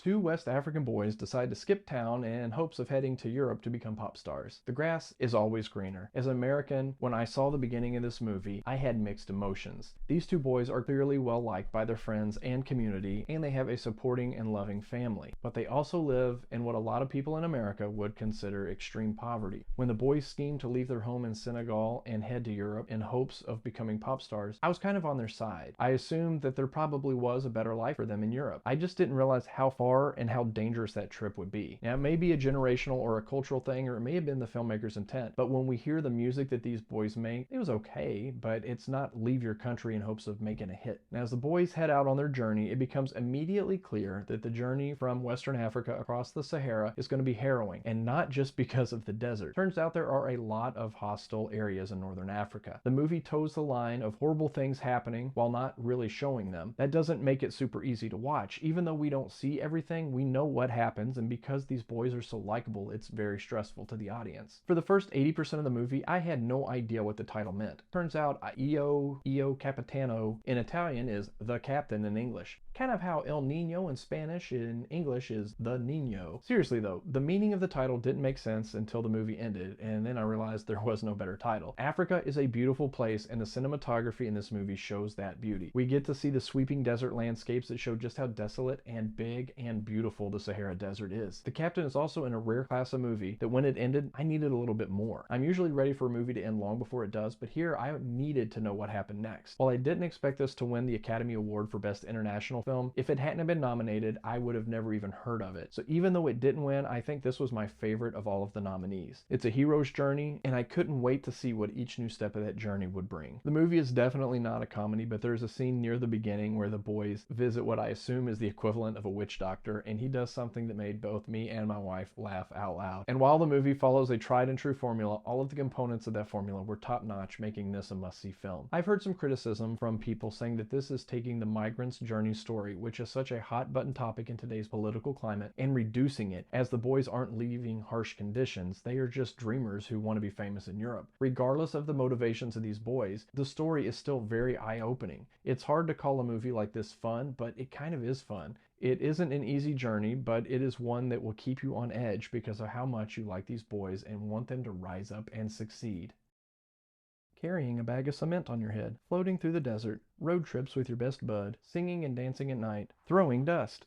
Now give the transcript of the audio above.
Two West African boys decide to skip town in hopes of heading to Europe to become pop stars. The grass is always greener. As an American, when I saw the beginning of this movie, I had mixed emotions. These two boys are clearly well liked by their friends and community, and they have a supporting and loving family. But they also live in what a lot of people in America would consider extreme poverty. When the boys scheme to leave their home in Senegal and head to Europe in hopes of becoming pop stars, I was kind of on their side. I assumed that there probably was a better life for them in Europe. I just didn't realize how far and how dangerous that trip would be. Now, it may be a generational or a cultural thing, or it may have been the filmmaker's intent, but when we hear the music that these boys make, it was okay, but it's not leave your country in hopes of making a hit. Now, as the boys head out on their journey, it becomes immediately clear that the journey from Western Africa across the Sahara is going to be harrowing, and not just because of the desert. Turns out there are a lot of hostile areas in northern Africa. The movie toes the line of horrible things happening while not really showing them. That doesn't make it super easy to watch. Even though we don't see everything, we know what happens, and because these boys are so likable, it's very stressful to the audience. For the first 80% of the movie, I had no idea what the title meant. Turns out Io Capitano in Italian is the captain in English. Kind of how El Nino in Spanish in English is the Nino. Seriously though, the meaning of the title didn't make sense until the movie ended, and then I realized there was no better title. Africa is a beautiful place, and the cinematography in this movie shows that beauty. We get to see the sweeping desert landscapes that show just how desolate and big and beautiful the Sahara Desert is. The Captain is also in a rare class of movie that when it ended, I needed a little bit more. I'm usually ready for a movie to end long before it does, but here I needed to know what happened next. While I didn't expect this to win the Academy Award for Best International Film, if it hadn't been nominated, I would have never even heard of it. So even though it didn't win, I think this was my favorite of all of the nominees. It's a hero's journey, and I couldn't wait to see what each new step of that journey would bring. The movie is definitely not a comedy, but there's a scene near the beginning where the boys visit what I assume is the equivalent of a witch doctor, and he does something that made both me and my wife laugh out loud. And while the movie follows a tried and true formula, all of the components of that formula were top notch, making this a must-see film. I've heard some criticism from people saying that this is taking the migrant's journey story, which is such a hot button topic in today's political climate, and reducing it, as the boys aren't leaving harsh conditions, they are just dreamers who want to be famous in Europe. Regardless of the motivations of these boys, the story is still very eye-opening. It's hard to call a movie like this fun, but it kind of is fun. It isn't an easy journey, but it is one that will keep you on edge because of how much you like these boys and want them to rise up and succeed. Carrying a bag of cement on your head, floating through the desert, road trips with your best bud, singing and dancing at night, throwing dust.